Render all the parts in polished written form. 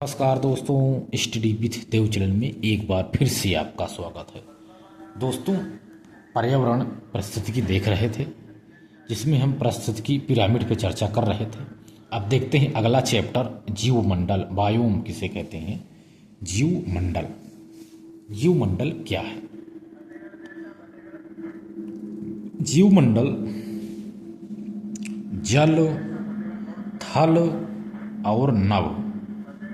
नमस्कार दोस्तों, study with Dev channel में एक बार फिर से आपका स्वागत है। दोस्तों, पर्यावरण पारिस्थितिकी देख रहे थे जिसमें हम पारिस्थितिकी पिरामिड पे चर्चा कर रहे थे। अब देखते हैं अगला चैप्टर, जीवमंडल, बायोम किसे कहते हैं। जीवमंडल, जीवमंडल क्या है। जीवमंडल जल, थल और नभ।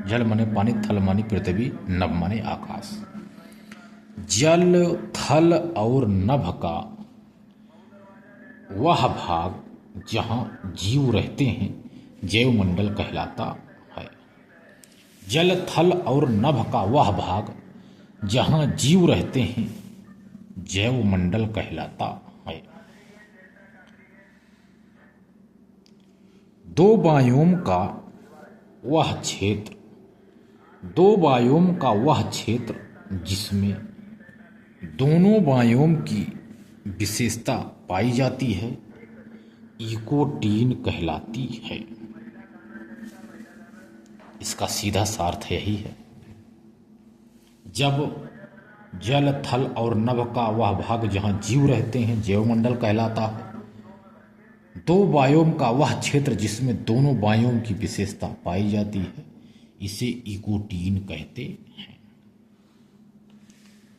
जल माने पानी, थल माने पृथ्वी, नभ माने आकाश। जल, थल और नभ का वह भाग जहां जीव रहते हैं जैवमंडल कहलाता है। जल, थल और नभ का वह भाग जहां जीव रहते हैं जैवमंडल कहलाता है। दो बायोम का वह क्षेत्र, दो बायोम का वह क्षेत्र जिसमें दोनों बायोम की विशेषता पाई जाती है इकोटीन कहलाती है। इसका सीधा सा अर्थ यही है, जब जल, थल और नभ का वह भाग जहां जीव रहते हैं जैवमंडल कहलाता है। दो बायोम का वह क्षेत्र जिसमें दोनों बायोम की विशेषता पाई जाती है इसे इकोटीन कहते हैं।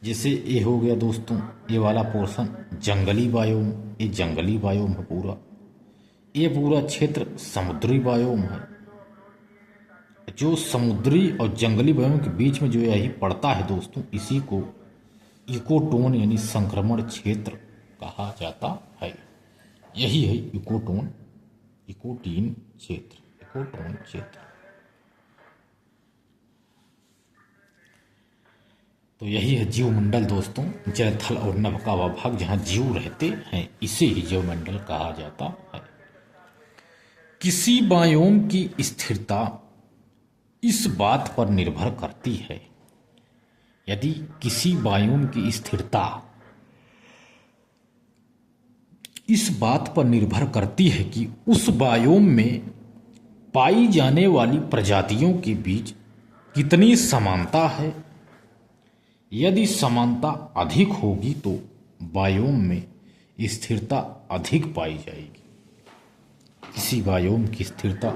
जैसे ये हो गया दोस्तों, ये वाला पोर्शन जंगली बायोम, ये जंगली बायोम है पूरा। ये पूरा क्षेत्र समुद्री बायोम है। जो समुद्री और जंगली बायोम के बीच में जो यही पड़ता है दोस्तों, इसी को इकोटोन यानी संक्रमण क्षेत्र कहा जाता है। यही है इकोटोन, इकोटीन क्षेत्र, इकोटोन क्षेत्र। तो यही है जीवमंडल दोस्तों, जल, थल और नभ का वह भाग जहां जीव रहते हैं इसे ही जीवमंडल कहा जाता है। किसी बायोम की स्थिरता इस बात पर निर्भर करती है, यदि किसी बायोम की स्थिरता इस बात पर निर्भर करती है कि उस बायोम में पाई जाने वाली प्रजातियों के बीच कितनी समानता है। यदि समानता अधिक होगी तो बायोम में स्थिरता अधिक पाई जाएगी। किसी बायोम की स्थिरता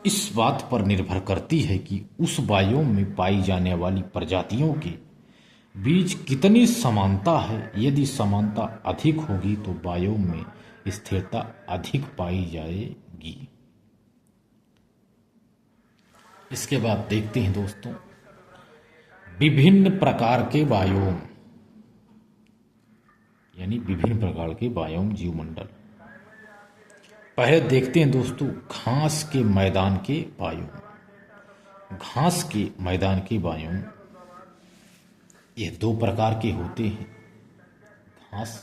इस बात पर निर्भर करती है कि उस बायोम में पाई जाने वाली प्रजातियों के बीच कितनी समानता है। यदि समानता अधिक होगी तो बायोम में स्थिरता अधिक पाई जाएगी। इसके बाद देखते हैं दोस्तों विभिन्न प्रकार के बायोम, यानी विभिन्न प्रकार के बायोम जीवमंडल। पहले देखते हैं दोस्तों घास के मैदान के बायोम। घास के मैदान के बायोम ये दो प्रकार के होते हैं। घास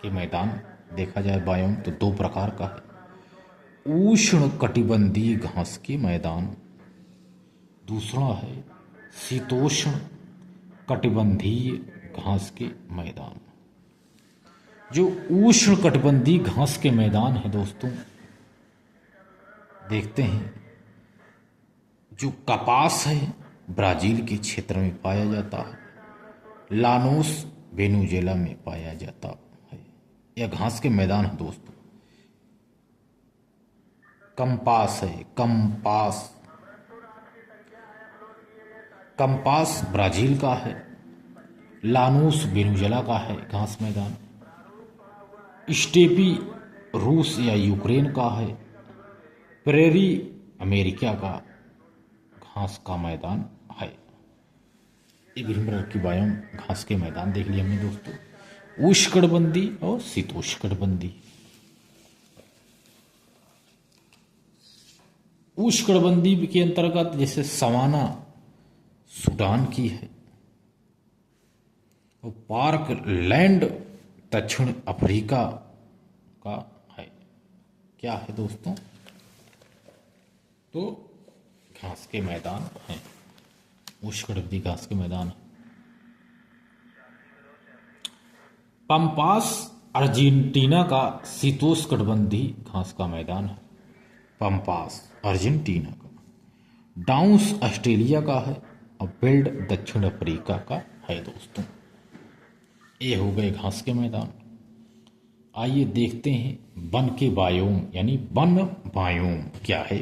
के मैदान देखा जाए बायोम तो दो प्रकार का है। उष्ण कटिबंधीय घास के मैदान, दूसरा है शीतोष्ण कटिबंधीय घास के मैदान। जो उष्ण कटिबंधीय घास के मैदान है दोस्तों, देखते हैं जो कपास है ब्राजील के क्षेत्र में पाया जाता है, लानोस वेनेजुएला में पाया जाता है। यह घास के मैदान है दोस्तों। कंपास है, कंपास, कंपास ब्राजील का है, लानोस वेनेजुएला का है घास मैदान। स्टेपी रूस या यूक्रेन का है। प्रेरी अमेरिका का घास का मैदान है। ये विभिन्न प्रकार की बायोम घास के मैदान देख लिए हमने दोस्तों, उष्णकटिबंधीय और शीतोष्णकटिबंधीय। उष्णकटिबंधीय के अंतर्गत जैसे सवाना सूडान की है और पार्क लैंड दक्षिण अफ्रीका का है। क्या है दोस्तों? तो घास के मैदान हैं, उष्णकटिबंधीय घास के मैदान है। पंपास अर्जेंटीना का शीतोष्णकटिबंधीय घास का मैदान है। पंपास अर्जेंटीना का। डाउन्स ऑस्ट्रेलिया का है और वेल्ड दक्षिण अफ्रीका का है दोस्तों। ये हो गए घास के मैदान। आइए देखते हैं वन के बायोम यानी वन बायोम क्या है।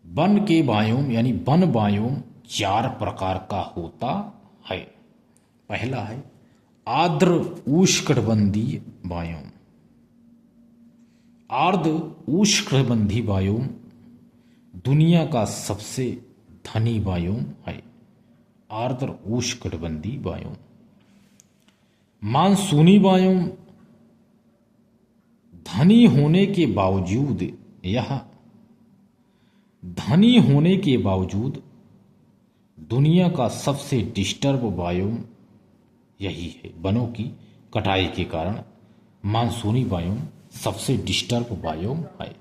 वन के बायोम यानी वन बायोम 4 प्रकार का होता है। पहला है आर्द्र उष्णकटिबंधीय बायोम। आर्द्र उष्णकटिबंधीय बायोम दुनिया का सबसे धनी बायोम है। आर्द्र उष्णकटिबंधीय बायोम। मानसूनी बायोम धनी होने के बावजूद दुनिया का सबसे डिस्टर्ब बायोम यही है। वनों की कटाई के कारण मानसूनी बायोम सबसे डिस्टर्ब बायोम है।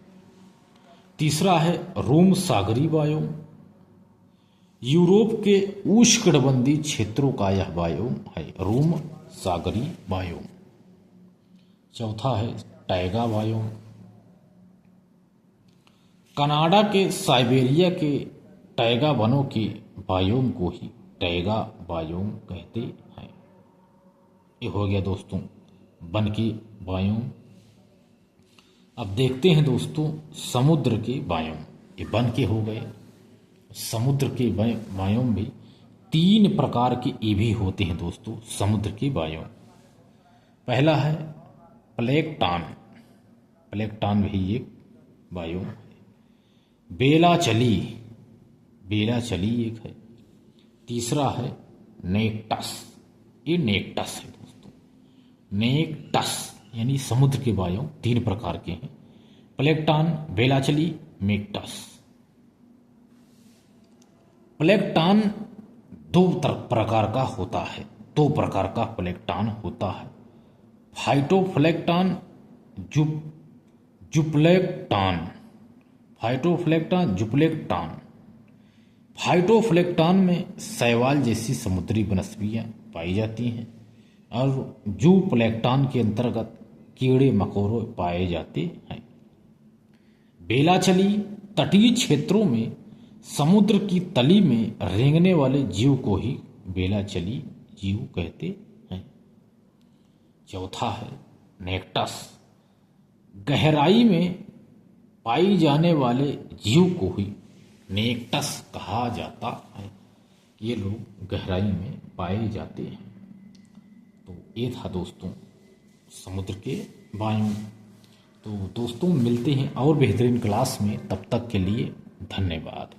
तीसरा है रोम सागरी बायोम। यूरोप के उष्णकटिबंधीय क्षेत्रों का यह बायोम है, रोम सागरी बायोम। चौथा है टैगा बायोम। कनाडा के साइबेरिया के टैगा वनों के बायोम को ही टैगा बायोम कहते हैं। ये हो गया दोस्तों वन के बायोम। अब देखते हैं दोस्तों समुद्र के बायोम। ये वन के हो गए। समुद्र के बायोम भी 3 प्रकार के ये भी होते हैं दोस्तों समुद्र के बायोम। पहला है प्लेकटॉन। प्लेकटॉन भी एक बायोम है। बेलाचली एक है। तीसरा है नेक्टस। ये नेक्टस है दोस्तों। नेक्टस यानी समुद्र के बायोम 3 प्रकार के हैं, प्लेकटॉन, बेलाचली, नेक्टस। प्लेकटॉन 2 प्रकार का होता है। 2 प्रकार का प्लेकटॉन होता है, फाइटोप्लैंक्टन, जूप्लैंक्टन। फाइटोप्लैंक्टन, जूप्लैंक्टन। फाइटोप्लैंक्टन में शैवाल जैसी समुद्री वनस्पतियां पाई जाती हैं और जूप्लैंक्टन के अंतर्गत कीड़े मकोड़े पाए जाते हैं। बेलाचली तटीय क्षेत्रों में समुद्र की तली में रेंगने वाले जीव को ही बेलाचली जीव कहते हैं। चौथा है नेक्टस। गहराई में पाई जाने वाले जीव को ही नेक्टस कहा जाता है। ये लोग गहराई में पाए जाते हैं। तो ये था दोस्तों समुद्र के बायोम। तो दोस्तों मिलते हैं और बेहतरीन क्लास में, तब तक के लिए धन्यवाद।